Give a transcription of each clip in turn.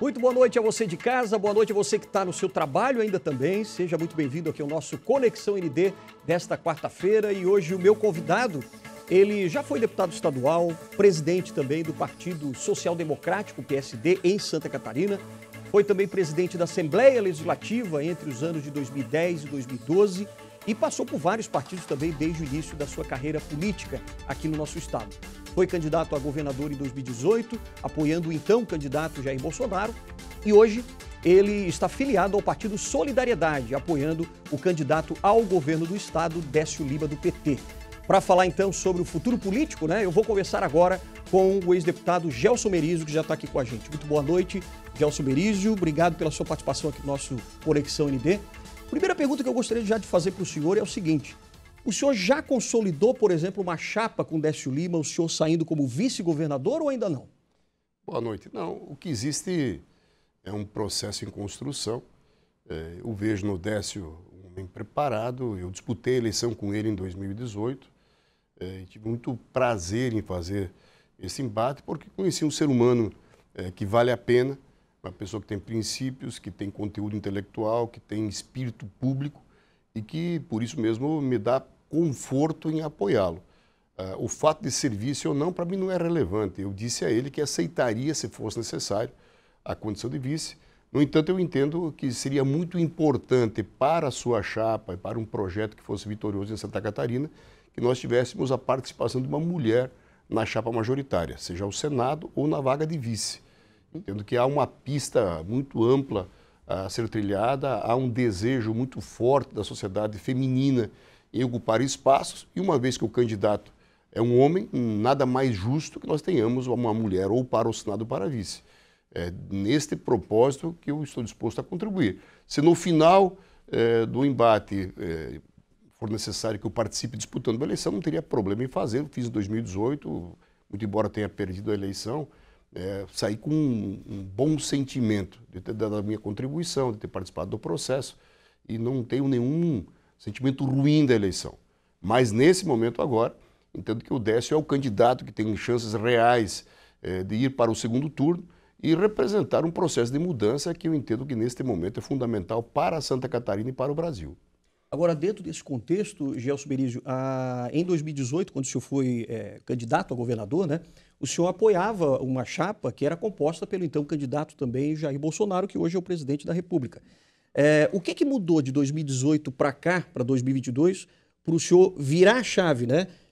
Muito boa noite a você de casa, boa noite a você que está no seu trabalho ainda também. Seja muito bem-vindo aqui ao nosso Conexão ND desta quarta-feira. E hoje o meu convidado, ele já foi deputado estadual, presidente também do Partido Social Democrático, PSD, em Santa Catarina. Foi também presidente da Assembleia Legislativa entre os anos de 2010 e 2012 e passou por vários partidos também desde o início da sua carreira política aqui no nosso estado. Foi candidato a governador em 2018, apoiando o então candidato Jair Bolsonaro, e hoje ele está filiado ao Partido Solidariedade, apoiando o candidato ao governo do estado, Décio Lima, do PT. Para falar então sobre o futuro político, eu vou conversar agora com o ex-deputado Gelson Merizio, que já está aqui com a gente. Muito boa noite, Gelson Merizio. Obrigado pela sua participação aqui no nosso Conexão ND. Primeira pergunta que eu gostaria já de fazer para o senhor é o seguinte: o senhor já consolidou, por exemplo, uma chapa com Décio Lima, o senhor saindo como vice-governador ou ainda não? Boa noite. Não, o que existe é um processo em construção. Eu vejo no Décio um homem preparado. Eu disputei a eleição com ele em 2018. Tive muito prazer em fazer esse embate, porque conheci um ser humano que vale a pena, uma pessoa que tem princípios, que tem conteúdo intelectual, que tem espírito público e que, por isso mesmo, me dá conforto em apoiá-lo. O fato de ser vice ou não, para mim, não é relevante. Eu disse a ele que aceitaria, se fosse necessário, a condição de vice. No entanto, eu entendo que seria muito importante para a sua chapa e para um projeto que fosse vitorioso em Santa Catarina, que nós tivéssemos a participação de uma mulher na chapa majoritária, seja ao Senado ou na vaga de vice. Entendo que há uma pista muito ampla a ser trilhada, há um desejo muito forte da sociedade feminina em ocupar espaços, e uma vez que o candidato é um homem, nada mais justo que nós tenhamos uma mulher ou para o Senado ou para a vice. É neste propósito que eu estou disposto a contribuir. Se no final do embate for necessário que eu participe disputando uma eleição, não teria problema em fazer. Eu fiz em 2018, muito embora tenha perdido a eleição, saí com um bom sentimento de ter dado a minha contribuição, de ter participado do processo, e não tenho nenhum sentimento ruim da eleição. Mas nesse momento agora, entendo que o Décio é o candidato que tem chances reais de ir para o segundo turno e representar um processo de mudança que eu entendo que neste momento é fundamental para Santa Catarina e para o Brasil. Agora, dentro desse contexto, Gelson Merizio, em 2018, quando o senhor foi candidato a governador, o senhor apoiava uma chapa que era composta pelo então candidato também Jair Bolsonaro, que hoje é o presidente da República. O que mudou de 2018 para cá, para 2022, para o senhor virar a chave,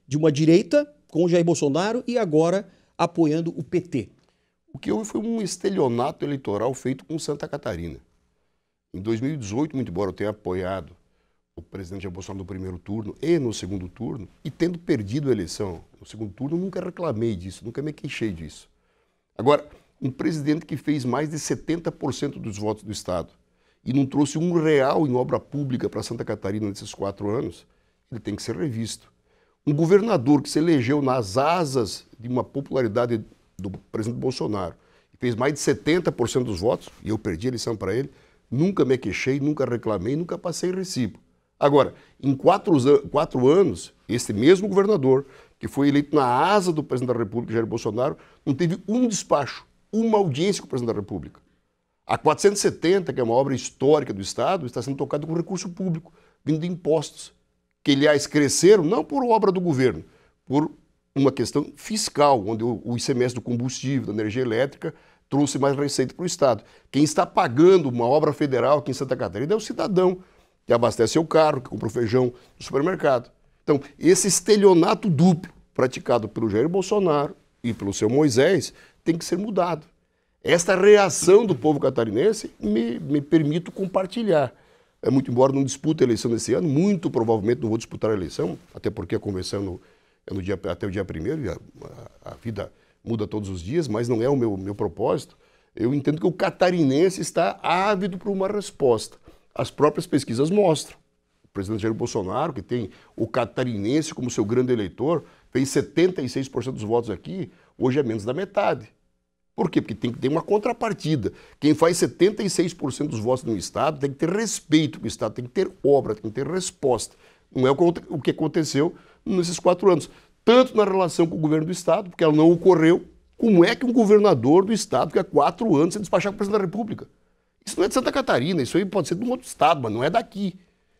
de uma direita com o Jair Bolsonaro e agora apoiando o PT? O que houve foi um estelionato eleitoral feito com Santa Catarina. Em 2018, muito embora eu tenha apoiado o presidente Jair Bolsonaro no primeiro turno e no segundo turno, e tendo perdido a eleição no segundo turno, eu nunca reclamei disso, nunca me queixei disso. Agora, um presidente que fez mais de 70% dos votos do Estado e não trouxe R$1 em obra pública para Santa Catarina nesses 4 anos, ele tem que ser revisto. Um governador que se elegeu nas asas de uma popularidade do presidente Bolsonaro e fez mais de 70% dos votos, e eu perdi a eleição para ele, nunca me queixei, nunca reclamei, nunca passei recibo. Agora, em 4 anos, este mesmo governador, que foi eleito na asa do presidente da República, Jair Bolsonaro, não teve um despacho, uma audiência com o presidente da República. A 470, que é uma obra histórica do Estado, está sendo tocada com recurso público, vindo de impostos, que, aliás, cresceram não por obra do governo, por uma questão fiscal, onde o ICMS do combustível, da energia elétrica, trouxe mais receita para o Estado. Quem está pagando uma obra federal aqui em Santa Catarina é o cidadão, que abastece seu carro, que compra o feijão no supermercado. Então, esse estelionato duplo praticado pelo Jair Bolsonaro e pelo seu Moisés tem que ser mudado. Esta reação do povo catarinense me permito compartilhar. Muito embora não dispute a eleição desse ano, muito provavelmente não vou disputar a eleição, até porque a convenção é até o dia 1º, e a vida muda todos os dias, mas não é o meu propósito. Eu entendo que o catarinense está ávido por uma resposta. As próprias pesquisas mostram. O presidente Jair Bolsonaro, que tem o catarinense como seu grande eleitor, fez 76% dos votos aqui, hoje é menos da metade. Por quê? Porque tem que ter uma contrapartida. Quem faz 76% dos votos no Estado tem que ter respeito com o Estado, tem que ter obra, tem que ter resposta. Não é o que aconteceu nesses 4 anos. Tanto na relação com o governo do Estado, porque ela não ocorreu, Como é que um governador do estado que há 4 anos se despachar com o presidente da República? Isso não é de Santa Catarina, isso aí pode ser de um outro estado, mas não é daqui.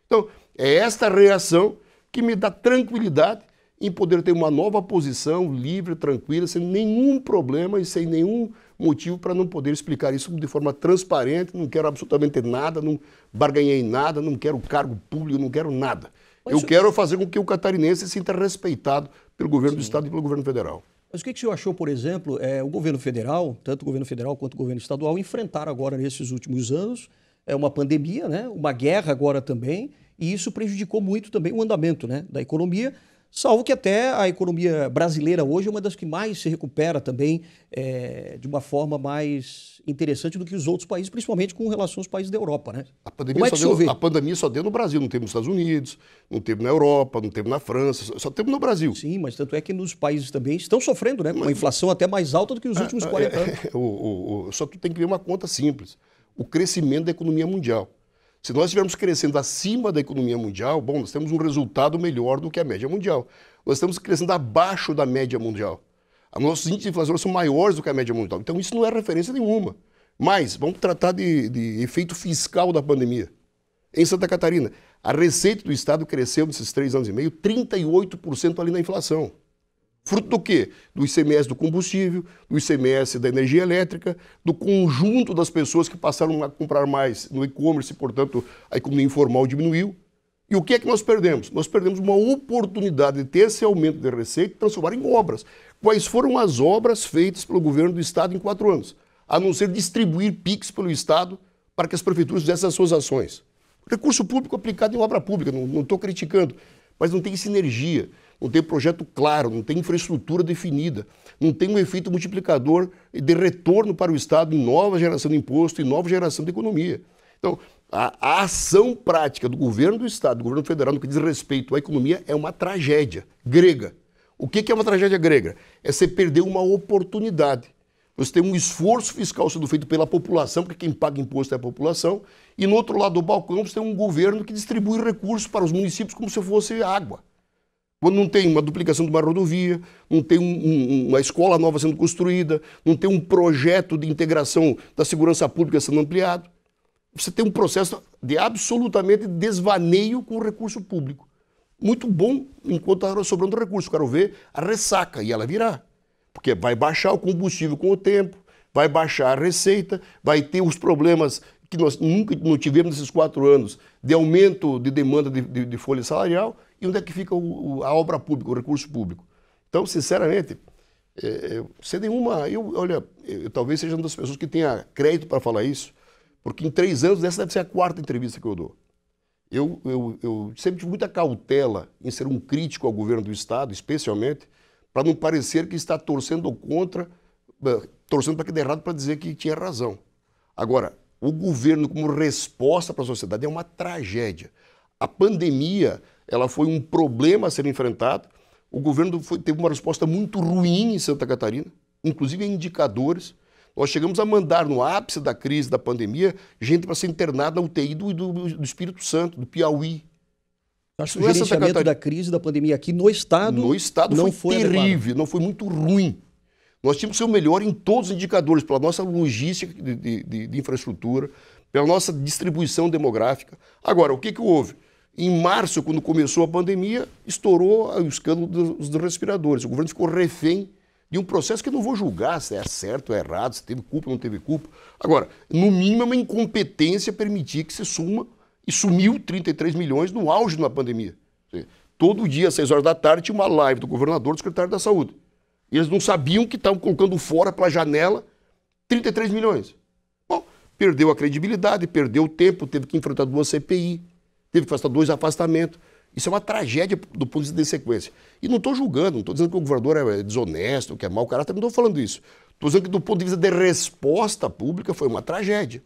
Então, é esta reação que me dá tranquilidade em poder ter uma nova posição, livre, tranquila, sem nenhum problema e sem nenhum motivo para não poder explicar isso de forma transparente. Não quero absolutamente nada, não barganhei nada, não quero cargo público, não quero nada. Eu quero fazer com que o catarinense se sinta respeitado pelo governo do estado e pelo governo federal. Mas o que o senhor achou, por exemplo, o governo federal, tanto o governo federal quanto o governo estadual, enfrentaram agora nesses últimos anos uma pandemia, né, uma guerra agora também, e isso prejudicou muito também o andamento, né, da economia, salvo que até a economia brasileira hoje é uma das que mais se recupera também de uma forma mais interessante do que os outros países, principalmente com relação aos países da Europa, né? A pandemia só deu no Brasil, não teve nos Estados Unidos, não teve na Europa, não teve na França, só teve no Brasil. Sim, mas tanto é que nos países também estão sofrendo, né? Com uma inflação até mais alta do que os últimos 40 anos. Só tu tem que ver uma conta simples. O crescimento da economia mundial. Se nós estivermos crescendo acima da economia mundial, bom, nós temos um resultado melhor do que a média mundial. Nós estamos crescendo abaixo da média mundial. Os nossos índices de inflação são maiores do que a média mundial. Então isso não é referência nenhuma. Mas vamos tratar de efeito fiscal da pandemia. Em Santa Catarina, a receita do estado cresceu nesses 3 anos e meio 38% ali na inflação. Fruto do quê? Do ICMS do combustível, do ICMS da energia elétrica, do conjunto das pessoas que passaram a comprar mais no e-commerce, portanto, a economia informal diminuiu. E o que é que nós perdemos? Nós perdemos uma oportunidade de ter esse aumento de receita e transformar em obras. Quais foram as obras feitas pelo governo do estado em 4 anos? A não ser distribuir PIX pelo estado para que as prefeituras fizessem as suas ações. Recurso público aplicado em obra pública, não estou criticando, mas não tem sinergia. Não tem projeto claro, não tem infraestrutura definida, não tem um efeito multiplicador de retorno para o Estado em nova geração de imposto, em nova geração de economia. Então, a ação prática do governo do Estado, do governo federal, no que diz respeito à economia, é uma tragédia grega. O que é uma tragédia grega? É você perder uma oportunidade. Você tem um esforço fiscal sendo feito pela população, porque quem paga imposto é a população, e no outro lado do balcão você tem um governo que distribui recursos para os municípios como se fosse água. Quando não tem uma duplicação de uma rodovia, não tem uma escola nova sendo construída, não tem um projeto de integração da segurança pública sendo ampliado, você tem um processo de absolutamente desvaneio com o recurso público. Muito bom enquanto está sobrando recurso. Quero ver a ressaca, e ela virá. Porque vai baixar o combustível com o tempo, vai baixar a receita, vai ter os problemas que nós nunca não tivemos nesses 4 anos de aumento de demanda de folha salarial. E onde é que fica a obra pública, o recurso público? Então, sinceramente, sem nenhuma... Eu talvez seja uma das pessoas que tenha crédito para falar isso, porque em 3 anos essa deve ser a 4ª entrevista que eu dou. Eu sempre tive muita cautela em ser um crítico ao governo do Estado, especialmente, para não parecer que está torcendo para que dê errado para dizer que tinha razão. Agora, o governo como resposta para a sociedade é uma tragédia. A pandemia, ela foi um problema a ser enfrentado. O governo teve uma resposta muito ruim em Santa Catarina, inclusive em indicadores. Nós chegamos a mandar, no ápice da crise da pandemia, gente para ser internada na UTI do Espírito Santo, do Piauí. Acho que o gerenciamento da crise da pandemia aqui no Estado não foi terrível, não foi muito ruim. Nós tínhamos que ser o melhor em todos os indicadores, pela nossa logística de infraestrutura, pela nossa distribuição demográfica. Agora, o que houve? Em março, quando começou a pandemia, estourou o escândalo dos respiradores. O governo ficou refém de um processo que eu não vou julgar se é certo ou errado, se teve culpa ou não teve culpa. Agora, no mínimo, é uma incompetência permitir que se suma, e sumiu 33 milhões no auge da pandemia. Todo dia, às 6 horas da tarde, tinha uma live do governador e do secretário da Saúde. E eles não sabiam que estavam colocando fora pela janela 33 milhões. Bom, perdeu a credibilidade, perdeu o tempo, teve que enfrentar 2 CPI, teve que fazer 2 afastamentos. Isso é uma tragédia do ponto de vista de sequência. E não estou julgando, não estou dizendo que o governador é desonesto, que é mau caráter, não estou falando isso. Estou dizendo que do ponto de vista de resposta pública foi uma tragédia.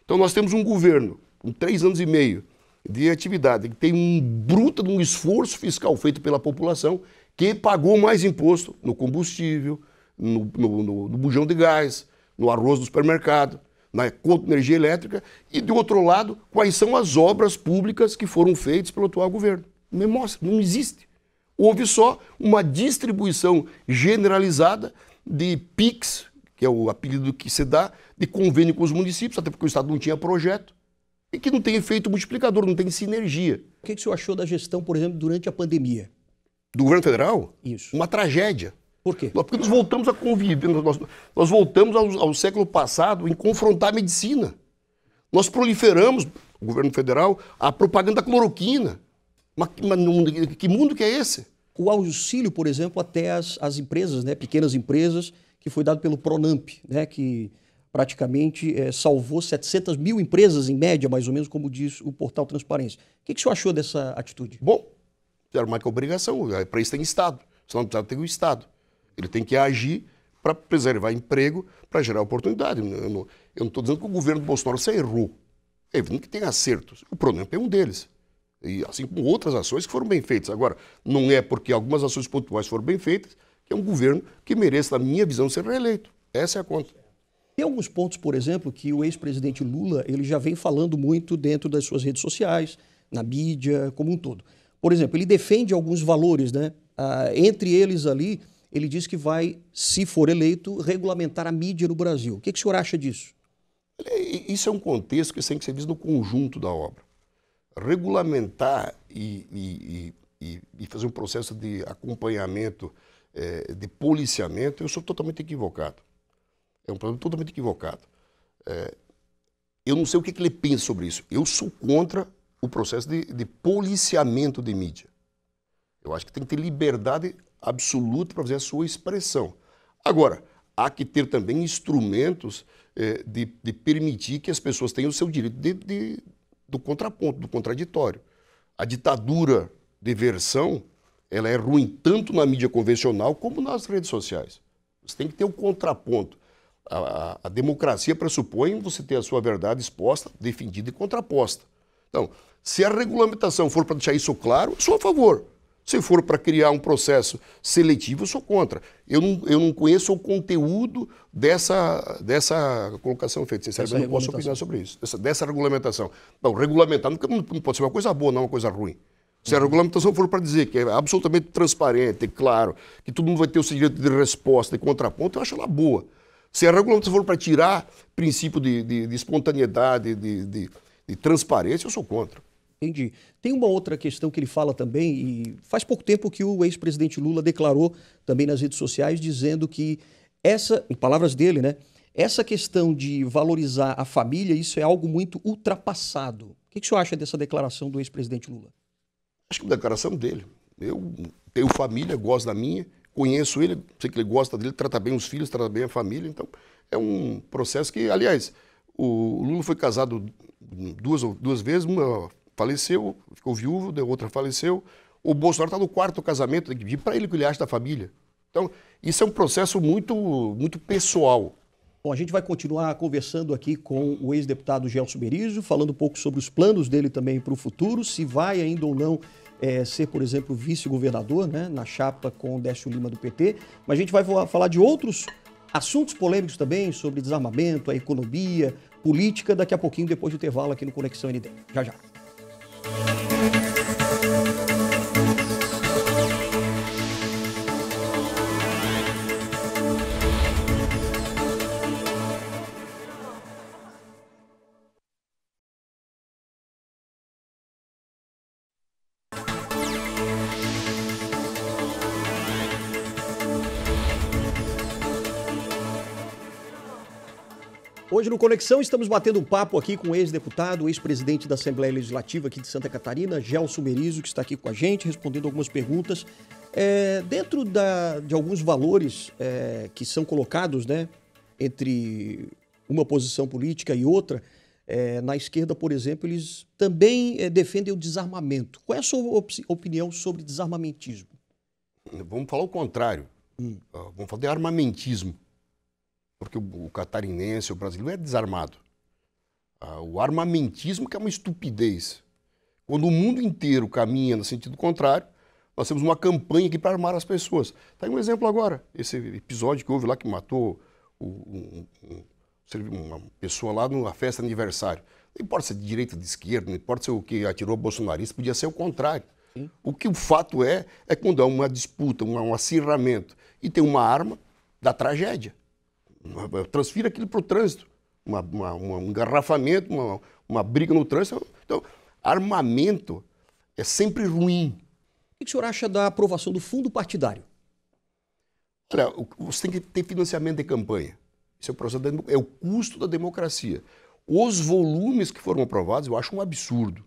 Então nós temos um governo com 3 anos e meio de atividade, que tem um bruto de um esforço fiscal feito pela população, que pagou mais imposto no combustível, no bujão de gás, no arroz do supermercado, na conta de energia elétrica, e do outro lado, quais são as obras públicas que foram feitas pelo atual governo. Me mostra, não existe. Houve só uma distribuição generalizada de PIX, que é o apelido que se dá, de convênio com os municípios, até porque o Estado não tinha projeto, e que não tem efeito multiplicador, não tem sinergia. O que o senhor achou da gestão, por exemplo, durante a pandemia? Do governo federal? Isso. Uma tragédia. Por quê? Porque nós voltamos a conviver, nós voltamos ao século passado em confrontar a medicina. Nós proliferamos, o governo federal, a propaganda da cloroquina. Que mundo que é esse? O auxílio, por exemplo, até as empresas, né, pequenas empresas, que foi dado pelo Pronamp, né, que praticamente salvou 700 mil empresas, em média, mais ou menos, como diz o portal Transparência. O que o senhor achou dessa atitude? Bom, era mais que obrigação, para isso tem Estado, senão não precisa ter o Estado. Ele tem que agir para preservar emprego, para gerar oportunidade. Eu não estou dizendo que o governo do Bolsonaro se errou. É evidente que tem acertos. O Pronamp é um deles. E assim como outras ações que foram bem feitas. Agora, não é porque algumas ações pontuais foram bem feitas que é um governo que merece, na minha visão, ser reeleito. Essa é a conta. Tem alguns pontos, por exemplo, que o ex-presidente Lula ele já vem falando muito dentro das suas redes sociais, na mídia, como um todo. Por exemplo, ele defende alguns valores, né? Entre eles ali, ele diz que vai, se for eleito, regulamentar a mídia no Brasil. O que o senhor acha disso? Isso é um contexto que tem que ser visto no conjunto da obra. Regulamentar e fazer um processo de acompanhamento, de policiamento, eu sou totalmente equivocado. É um problema totalmente equivocado. Eu não sei o que ele pensa sobre isso. Eu sou contra o processo de policiamento de mídia. Eu acho que tem que ter liberdade absoluta para fazer a sua expressão. Agora, há que ter também instrumentos de permitir que as pessoas tenham o seu direito do contraponto, do contraditório. A ditadura de versão, ela é ruim tanto na mídia convencional como nas redes sociais. Você tem que ter o contraponto. A democracia pressupõe você ter a sua verdade exposta, defendida e contraposta. Então, se a regulamentação for para deixar isso claro, eu sou a favor. Se for para criar um processo seletivo, eu sou contra. Eu não conheço o conteúdo dessa colocação feita. Sinceramente, eu não posso opinar sobre isso. Dessa regulamentação. Não, regulamentar não pode ser uma coisa boa, não uma coisa ruim. Se a regulamentação for para dizer que é absolutamente transparente, claro, que todo mundo vai ter o seu direito de resposta, de contraponto, eu acho ela boa. Se a regulamentação for para tirar princípio de espontaneidade, de transparência, eu sou contra. Entendi. Tem uma outra questão que ele fala também, e faz pouco tempo que o ex-presidente Lula declarou também nas redes sociais, dizendo que em palavras dele, né, essa questão de valorizar a família, isso é algo muito ultrapassado. O que o senhor acha dessa declaração do ex-presidente Lula? Acho que é uma declaração dele. Eu tenho família, gosto da minha, conheço ele, sei que ele gosta dele, trata bem os filhos, trata bem a família, então é um processo que, aliás, o Lula foi casado duas vezes, uma faleceu, ficou viúvo, a outra faleceu. O Bolsonaro está no quarto casamento, tem que pedir para ele o que ele acha da família. Então, isso é um processo muito, muito pessoal. Bom, a gente vai continuar conversando aqui com o ex-deputado Gelson Merizio, falando um pouco sobre os planos dele também para o futuro, se vai ainda ou não ser, por exemplo, vice-governador, né, na chapa com o Décio Lima do PT. Mas a gente vai falar de outros assuntos polêmicos também, sobre desarmamento, a economia, política, daqui a pouquinho, depois do intervalo aqui no Conexão ND. Já, já. Hoje no Conexão estamos batendo um papo aqui com o ex-deputado, ex-presidente da Assembleia Legislativa aqui de Santa Catarina, Gelson Merizio, que está aqui com a gente, respondendo algumas perguntas. Dentro de alguns valores que são colocados, né, entre uma posição política e outra, na esquerda, por exemplo, eles também defendem o desarmamento. Qual é a sua opinião sobre desarmamentismo? Vamos falar o contrário. Vamos falar de armamentismo. Porque o catarinense, o brasileiro é desarmado. O armamentismo que é uma estupidez. Quando o mundo inteiro caminha no sentido contrário, nós temos uma campanha aqui para armar as pessoas. Está aí um exemplo agora, esse episódio que houve lá que matou uma pessoa lá numa festa de aniversário. Não importa se é de direita ou de esquerda, não importa se é o que atirou bolsonarista, podia ser o contrário. Sim. O que o fato é quando há uma disputa, um acirramento, e tem uma arma, da tragédia. Transfira aquilo para o trânsito. Um engarrafamento, uma briga no trânsito. Então, armamento é sempre ruim. O que o senhor acha da aprovação do fundo partidário? Olha, você tem que ter financiamento de campanha. Isso é o processo é o custo da democracia. Os volumes que foram aprovados, eu acho um absurdo.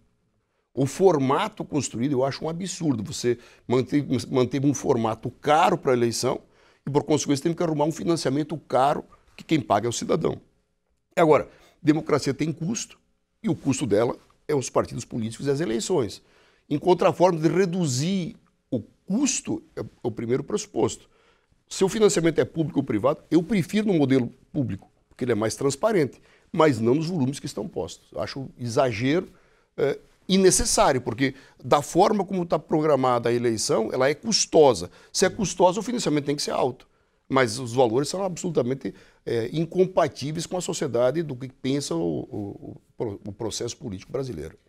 O formato construído, eu acho um absurdo. Você manteve um formato caro para a eleição e, por consequência, tem que arrumar um financiamento caro que quem paga é o cidadão. Agora, democracia tem custo e o custo dela é os partidos políticos e as eleições. Encontrar a forma de reduzir o custo é o primeiro pressuposto. Se o financiamento é público ou privado, eu prefiro no modelo público, porque ele é mais transparente, mas não nos volumes que estão postos. Eu acho exagero innecessário, porque da forma como está programada a eleição, ela é custosa. Se é custosa, o financiamento tem que ser alto. Mas os valores são absolutamente incompatíveis com a sociedade do que pensa o processo político brasileiro.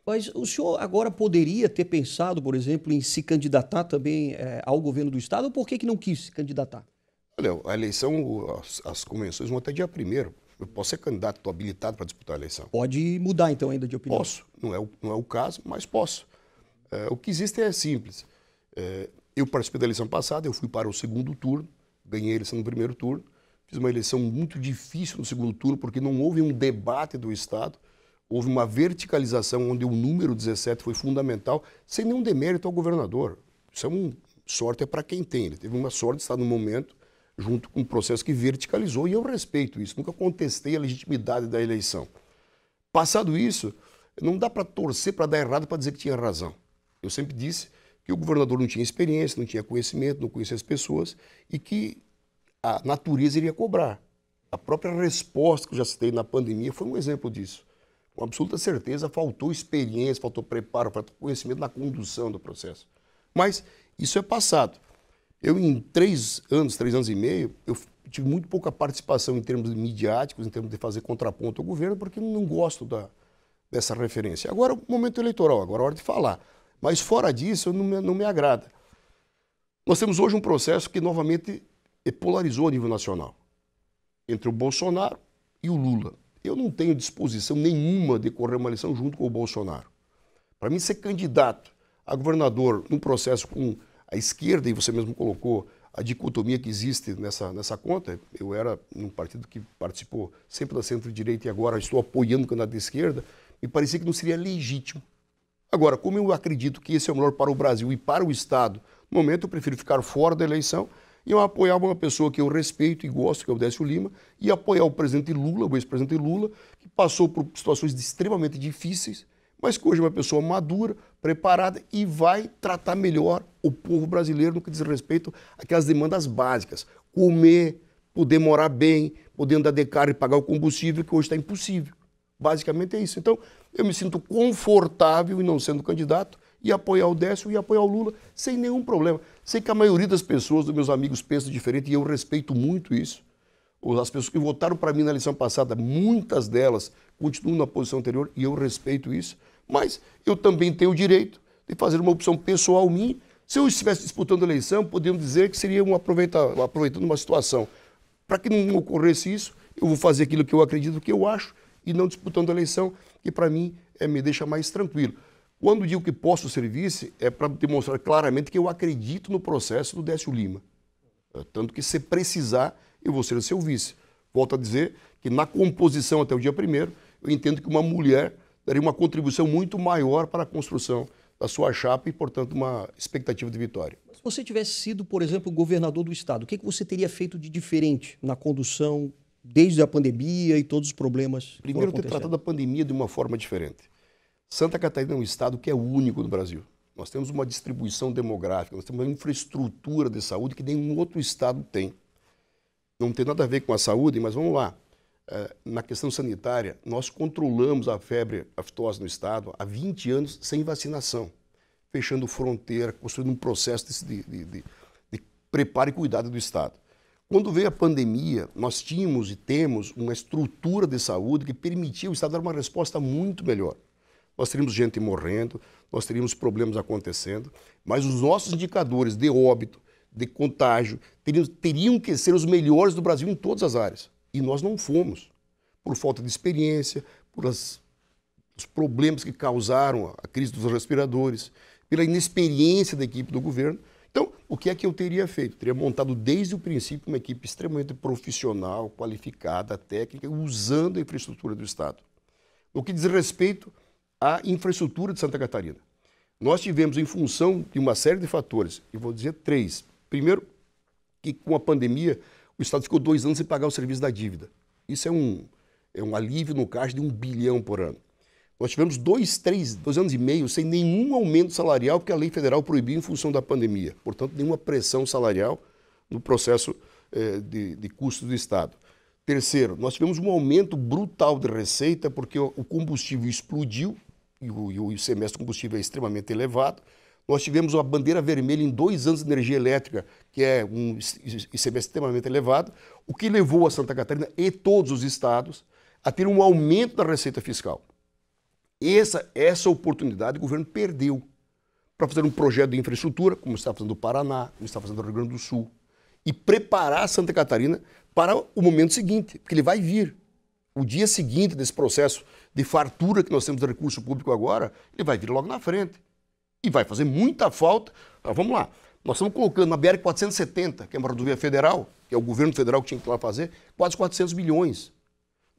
Mas o senhor agora poderia ter pensado, por exemplo, em se candidatar também ao governo do Estado, ou por que não quis se candidatar? Olha, a eleição, as convenções vão até dia 1º. Eu posso ser candidato, estou habilitado para disputar a eleição. Pode mudar, então, ainda de opinião? Posso. Não é o caso, mas posso. O que existe é simples. Eu participei da eleição passada, eu fui para o segundo turno, ganhei a eleição no primeiro turno, fiz uma eleição muito difícil no segundo turno, porque não houve um debate do Estado, houve uma verticalização onde o número 17 foi fundamental, sem nenhum demérito ao governador. Isso sorte é para quem tem. Ele teve uma sorte de estar no momento junto com um processo que verticalizou, e eu respeito isso, nunca contestei a legitimidade da eleição. Passado isso, não dá para torcer para dar errado para dizer que tinha razão. Eu sempre disse que o governador não tinha experiência, não tinha conhecimento, não conhecia as pessoas e que a natureza iria cobrar. A própria resposta que eu já citei na pandemia foi um exemplo disso. Com absoluta certeza, faltou experiência, faltou preparo, faltou conhecimento na condução do processo. Mas isso é passado. Eu, em 3 anos e meio, eu tive muito pouca participação em termos midiáticos, em termos de fazer contraponto ao governo, porque eu não gosto dessa referência. Agora é o momento eleitoral, agora é a hora de falar. Mas fora disso, não me agrada. Nós temos hoje um processo que novamente polarizou a nível nacional, entre o Bolsonaro e o Lula. Eu não tenho disposição nenhuma de correr uma eleição junto com o Bolsonaro. Para mim, ser candidato a governador num processo com a esquerda, e você mesmo colocou a dicotomia que existe nessa conta, eu era num partido que participou sempre da centro-direita e agora estou apoiando o candidato de esquerda, me parecia que não seria legítimo. Agora, como eu acredito que esse é o melhor para o Brasil e para o Estado, no momento eu prefiro ficar fora da eleição e eu apoiar uma pessoa que eu respeito e gosto, que é o Décio Lima, e apoiar o presidente Lula, o ex-presidente Lula, que passou por situações extremamente difíceis, mas que hoje é uma pessoa madura, preparada e vai tratar melhor o povo brasileiro no que diz respeito àquelas demandas básicas. Comer, poder morar bem, poder andar de carro e pagar o combustível, que hoje está impossível. Basicamente é isso. Então, eu me sinto confortável em não sendo candidato e apoiar o Décio e apoiar o Lula sem nenhum problema. Sei que a maioria das pessoas, dos meus amigos, pensam diferente e eu respeito muito isso. As pessoas que votaram para mim na eleição passada, muitas delas continuam na posição anterior e eu respeito isso. Mas eu também tenho o direito de fazer uma opção pessoal minha. Se eu estivesse disputando a eleição, podemos dizer que seria aproveitando uma situação. Para que não ocorresse isso, eu vou fazer aquilo que eu acredito, que eu acho, e não disputando a eleição, que para mim me deixa mais tranquilo. Quando digo que posso ser vice, é para demonstrar claramente que eu acredito no processo do Décio Lima. Tanto que, se precisar, eu vou ser o seu vice. Volto a dizer que na composição até o dia 1º, eu entendo que uma mulher daria uma contribuição muito maior para a construção da sua chapa e, portanto, uma expectativa de vitória. Se você tivesse sido, por exemplo, governador do Estado, o que você teria feito de diferente na condução desde a pandemia e todos os problemas? Primeiro, ter tratado a pandemia de uma forma diferente. Santa Catarina é um estado que é único no Brasil. Nós temos uma distribuição demográfica, nós temos uma infraestrutura de saúde que nenhum outro estado tem. Não tem nada a ver com a saúde, mas vamos lá. Na questão sanitária, nós controlamos a febre aftosa no estado há 20 anos sem vacinação, fechando fronteira, construindo um processo de preparo e cuidado do estado. Quando veio a pandemia, nós tínhamos e temos uma estrutura de saúde que permitia o estado dar uma resposta muito melhor. Nós teríamos gente morrendo, nós teríamos problemas acontecendo, mas os nossos indicadores de óbito, de contágio, teriam que ser os melhores do Brasil em todas as áreas. E nós não fomos, por falta de experiência, os problemas que causaram a crise dos respiradores, pela inexperiência da equipe do governo. Então, o que é que eu teria feito? Eu teria montado desde o princípio uma equipe extremamente profissional, qualificada, técnica, usando a infraestrutura do Estado. No que diz respeito à infraestrutura de Santa Catarina, nós tivemos, em função de uma série de fatores, e vou dizer 3. Primeiro, que com a pandemia, o Estado ficou 2 anos sem pagar o serviço da dívida. Isso é um alívio no caixa de 1 bilhão por ano. Nós tivemos 2 anos e meio sem nenhum aumento salarial, porque a lei federal proibiu em função da pandemia. Portanto, nenhuma pressão salarial no processo de custos do Estado. Terceiro, nós tivemos um aumento brutal de receita, porque o combustível explodiu, e o ICMS do combustível é extremamente elevado. Nós tivemos uma bandeira vermelha em 2 anos de energia elétrica, que é um ICMS extremamente elevado, o que levou a Santa Catarina e todos os estados a ter um aumento da receita fiscal. Essa oportunidade o governo perdeu para fazer um projeto de infraestrutura, como está fazendo o Paraná, como está fazendo o Rio Grande do Sul, e preparar Santa Catarina para o momento seguinte, porque ele vai vir. O dia seguinte desse processo de fartura que nós temos de recurso público agora, ele vai vir logo na frente. E vai fazer muita falta. Então, vamos lá, nós estamos colocando na BR-470, que é uma rodovia federal, que é o governo federal que tinha que ir lá fazer, quase 400 milhões.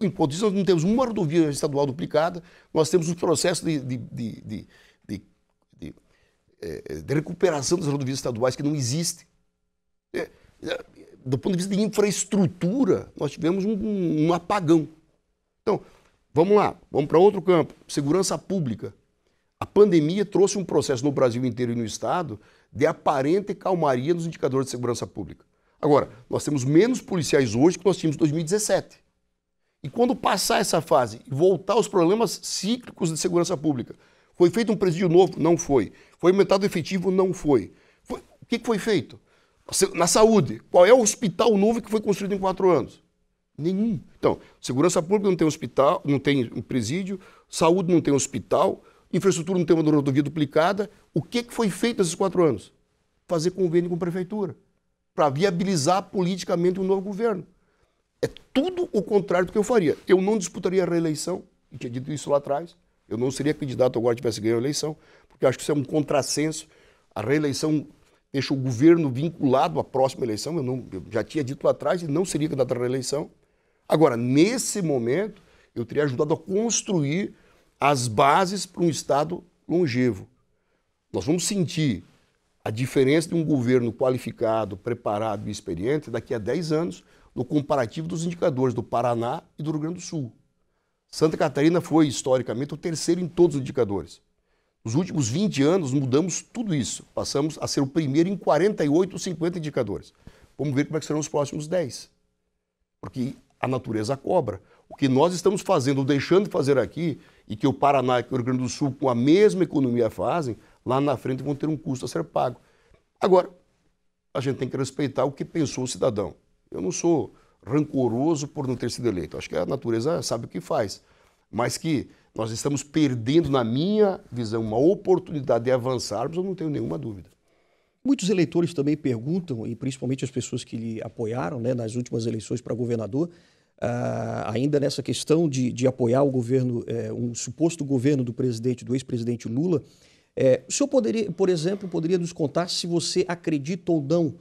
Enquanto isso, nós não temos uma rodovia estadual duplicada, nós temos um processo de recuperação das rodovias estaduais que não existe. Do ponto de vista de infraestrutura, nós tivemos um apagão. Então, vamos lá, vamos para outro campo, segurança pública. A pandemia trouxe um processo no Brasil inteiro e no Estado de aparente calmaria nos indicadores de segurança pública. Agora, nós temos menos policiais hoje que nós tínhamos em 2017. E quando passar essa fase e voltar aos problemas cíclicos de segurança pública, foi feito um presídio novo? Não foi. Foi aumentado o efetivo? Não foi. O que foi feito? Na saúde, qual é o hospital novo que foi construído em 4 anos? Nenhum. Então, segurança pública não tem hospital, não tem um presídio, saúde não tem hospital, infraestrutura não tem uma rodovia duplicada. O que foi feito nesses 4 anos? Fazer convênio com a prefeitura, para viabilizar politicamente um novo governo. É tudo o contrário do que eu faria. Eu não disputaria a reeleição, e tinha dito isso lá atrás. Eu não seria candidato agora se tivesse ganho a eleição, porque eu acho que isso é um contrassenso. A reeleição deixa o governo vinculado à próxima eleição. Eu já tinha dito lá atrás e não seria candidato à reeleição. Agora, nesse momento, eu teria ajudado a construir as bases para um Estado longevo. Nós vamos sentir a diferença de um governo qualificado, preparado e experiente daqui a 10 anos, no comparativo dos indicadores do Paraná e do Rio Grande do Sul. Santa Catarina foi, historicamente, o terceiro em todos os indicadores. Nos últimos 20 anos, mudamos tudo isso. Passamos a ser o primeiro em 48 ou 50 indicadores. Vamos ver como é que serão os próximos 10. Porque a natureza cobra. O que nós estamos fazendo ou deixando de fazer aqui, e que o Paraná e o Rio Grande do Sul, com a mesma economia, fazem, lá na frente vão ter um custo a ser pago. Agora, a gente tem que respeitar o que pensou o cidadão. Eu não sou rancoroso por não ter sido eleito. Acho que a natureza sabe o que faz. Mas que nós estamos perdendo, na minha visão, uma oportunidade de avançarmos, eu não tenho nenhuma dúvida. Muitos eleitores também perguntam, e principalmente as pessoas que lhe apoiaram, né, nas últimas eleições para governador, ainda nessa questão de apoiar o governo, um suposto governo do ex-presidente Lula. O senhor poderia, por exemplo, nos contar se você acredita ou não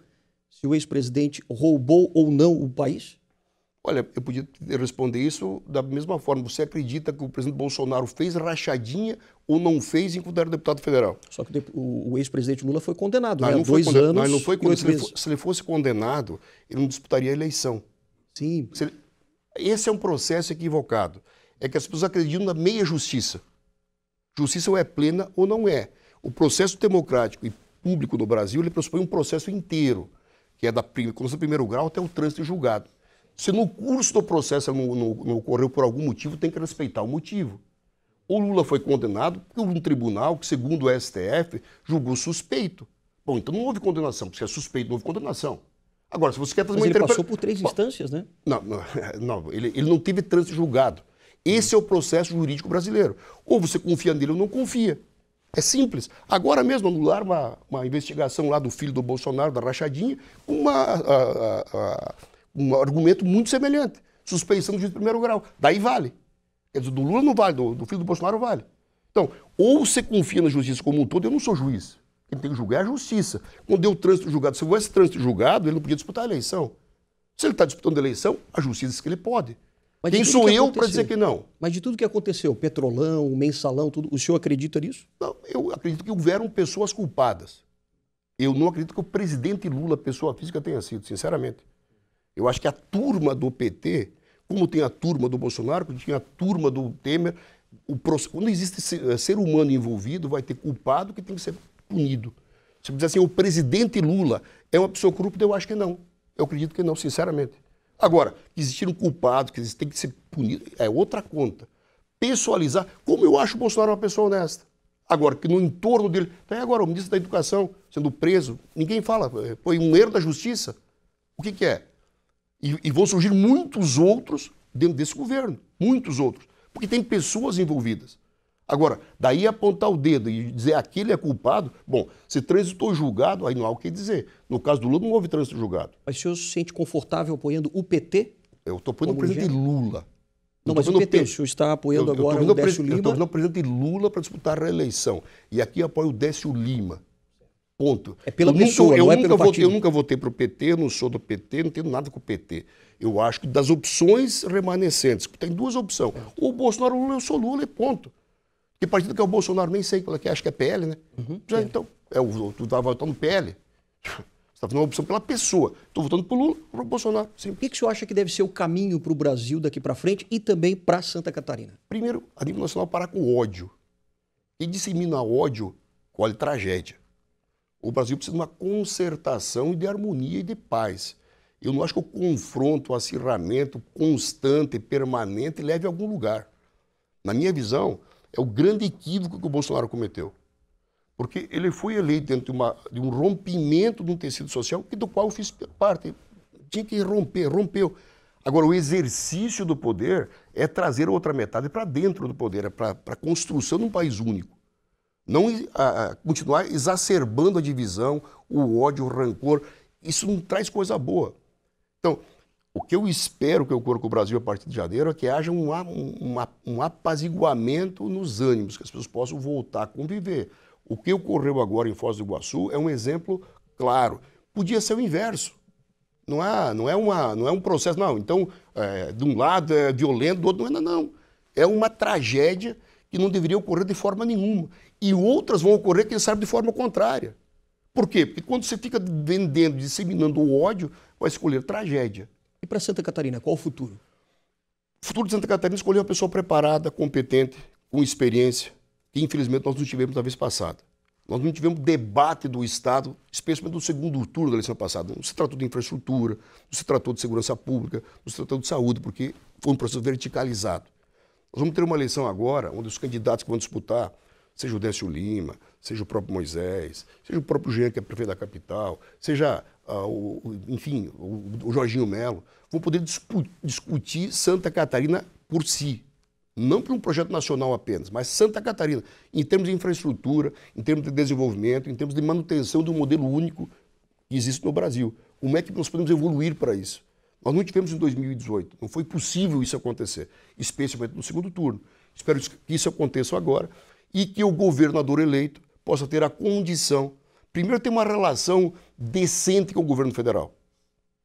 se o ex-presidente roubou ou não o país? Olha, eu podia responder isso da mesma forma. Você acredita que o presidente Bolsonaro fez rachadinha ou não fez enquanto era deputado federal? Só que o ex-presidente Lula foi condenado, né? Não, Dois anos. Não, não foi condenado. Se ele fosse condenado, ele não disputaria a eleição. Sim. Esse é um processo equivocado. É que as pessoas acreditam na meia justiça. Justiça ou é plena ou não é. O processo democrático e público no Brasil, ele pressupõe um processo inteiro, que é da condução do primeiro grau até o trânsito julgado. Se no curso do processo não ocorreu por algum motivo, tem que respeitar o motivo. O Lula foi condenado por um tribunal que, segundo o STF, julgou suspeito. Bom, então não houve condenação, porque se é suspeito, não houve condenação. Agora, se você quer fazer Mas ele passou por 3 instâncias, né? Não, ele não teve trânsito julgado. Esse é o processo jurídico brasileiro. Ou você confia nele ou não confia. É simples. Agora mesmo anular uma investigação lá do filho do Bolsonaro, da rachadinha, um argumento muito semelhante. Suspeição do juiz de primeiro grau. Daí vale. Quer dizer, do Lula não vale, do filho do Bolsonaro vale. Então, ou você confia na justiça como um todo, eu não sou juiz. Quem tem que julgar é a justiça. Quando deu o trânsito julgado, se houver esse trânsito julgado, ele não podia disputar a eleição. Se ele está disputando a eleição, a justiça diz que ele pode. Mas quem sou eu para dizer que não? Mas de tudo que aconteceu, Petrolão, Mensalão, tudo, o senhor acredita nisso? Não, eu acredito que houveram pessoas culpadas. Eu não acredito que o presidente Lula, pessoa física, tenha sido, sinceramente. Eu acho que a turma do PT, como tem a turma do Bolsonaro, como tinha a turma do Temer, quando existe ser humano envolvido, vai ter culpado que tem que ser punido. Se dizer assim, o presidente Lula é uma pessoa corrupta, eu acho que não. Eu acredito que não, sinceramente. Agora, que existiram culpados, que tem que ser punido, é outra conta. Pessoalizar, como eu acho o Bolsonaro uma pessoa honesta. Agora, que no entorno dele, até agora o ministro da Educação sendo preso, ninguém fala, foi um erro da justiça. O que é? E vão surgir muitos outros dentro desse governo, muitos outros, porque tem pessoas envolvidas. Agora, daí apontar o dedo e dizer aquele é culpado, bom, se transitou julgado, aí não há o que dizer. No caso do Lula não houve trânsito julgado. Mas o senhor se sente confortável apoiando o PT? Eu estou apoiando o presidente Lula. Não, mas o PT, o senhor está apoiando agora o Décio Lima? Eu estou apoiando o presidente Lula para disputar a reeleição. E aqui apoio o Décio Lima. Ponto. É pela pessoa, não é pelo partido. Eu nunca votei para o PT, eu não sou do PT, não tenho nada com o PT. Eu acho que das opções remanescentes, tem duas opções. Ou o Bolsonaro ou Lula, eu sou Lula e ponto. Que partido que é o Bolsonaro, nem sei qual é que é, acho que é PL, né? Então, tu estava votando PL. Você está fazendo uma opção pela pessoa. Estou votando para o Lula ou para o Bolsonaro. Sim. O que o senhor acha que deve ser o caminho para o Brasil daqui para frente e também para Santa Catarina? Primeiro, a nível nacional, parar com o ódio. Quem dissemina ódio, colhe tragédia. O Brasil precisa de uma concertação e de harmonia e de paz. Eu não acho que o confronto, o acirramento constante e permanente leve a algum lugar. Na minha visão, é o grande equívoco que o Bolsonaro cometeu. Porque ele foi eleito dentro de um rompimento de um tecido social do qual eu fiz parte. Tinha que romper, rompeu. Agora, o exercício do poder é trazer a outra metade para dentro do poder, é para a construção de um país único. Não continuar exacerbando a divisão, o ódio, o rancor. Isso não traz coisa boa. Então, o que eu espero que ocorra com o Brasil a partir de janeiro é que haja um apaziguamento nos ânimos, que as pessoas possam voltar a conviver. O que ocorreu agora em Foz do Iguaçu é um exemplo claro. Podia ser o inverso. Não é um processo, não. Então, de um lado é violento, do outro não é, não. É uma tragédia que não deveria ocorrer de forma nenhuma. E outras vão ocorrer, quem sabe, de forma contrária. Por quê? Porque quando você fica vendendo, disseminando o ódio, vai escolher tragédia. E para Santa Catarina, qual o futuro? O futuro de Santa Catarina é escolher uma pessoa preparada, competente, com experiência, que infelizmente nós não tivemos na vez passada. Nós não tivemos debate do Estado, especialmente no segundo turno da eleição passada. Não se tratou de infraestrutura, não se tratou de segurança pública, não se tratou de saúde, porque foi um processo verticalizado. Nós vamos ter uma eleição agora, onde os candidatos que vão disputar, seja o Décio Lima, seja o próprio Moisés, seja o próprio Jean, que é prefeito da capital, seja, o Jorginho Melo, vão poder discutir Santa Catarina por si. Não por um projeto nacional apenas, mas Santa Catarina, em termos de infraestrutura, em termos de desenvolvimento, em termos de manutenção de um modelo único que existe no Brasil. Como é que nós podemos evoluir para isso? Nós não tivemos em 2018, não foi possível isso acontecer, especialmente no segundo turno. Espero que isso aconteça agora e que o governador eleito possa ter a condição, primeiro, ter uma relação decente com o governo federal.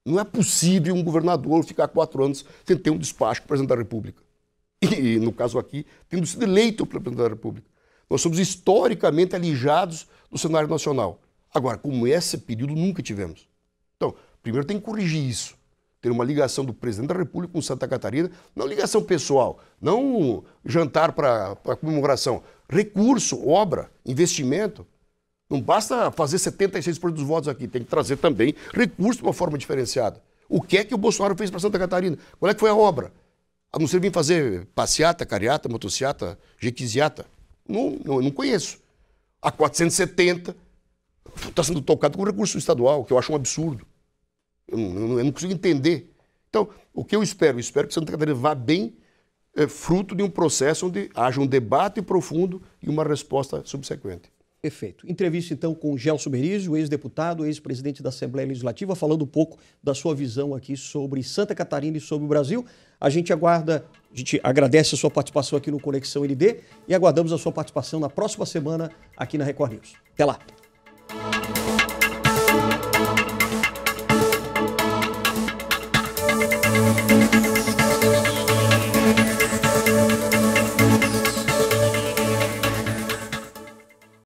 Não é possível um governador ficar 4 anos sem ter um despacho com o presidente da República. E, no caso aqui, tendo sido eleito pelo presidente da República. Nós somos historicamente alijados do cenário nacional. Agora, como esse período, nunca tivemos. Então, primeiro tem que corrigir isso. Ter uma ligação do presidente da República com Santa Catarina, não ligação pessoal, não jantar para comemoração. Recurso, obra, investimento. Não basta fazer 76% dos votos aqui, tem que trazer também recurso de uma forma diferenciada. O que é que o Bolsonaro fez para Santa Catarina? Qual é que foi a obra? A não ser vir fazer passeata, cariata, motociata, jequisiata. Não conheço. A 470 está sendo tocado com recurso estadual, que eu acho um absurdo. Eu não consigo entender. Então, o que eu espero? Eu espero que Santa Catarina vá bem fruto de um processo onde haja um debate profundo e uma resposta subsequente. Perfeito. Entrevista então com o Gelson Merizio, ex-deputado, ex-presidente da Assembleia Legislativa, falando um pouco da sua visão aqui sobre Santa Catarina e sobre o Brasil. A gente agradece a sua participação aqui no Conexão ND e aguardamos a sua participação na próxima semana aqui na Record News. Até lá!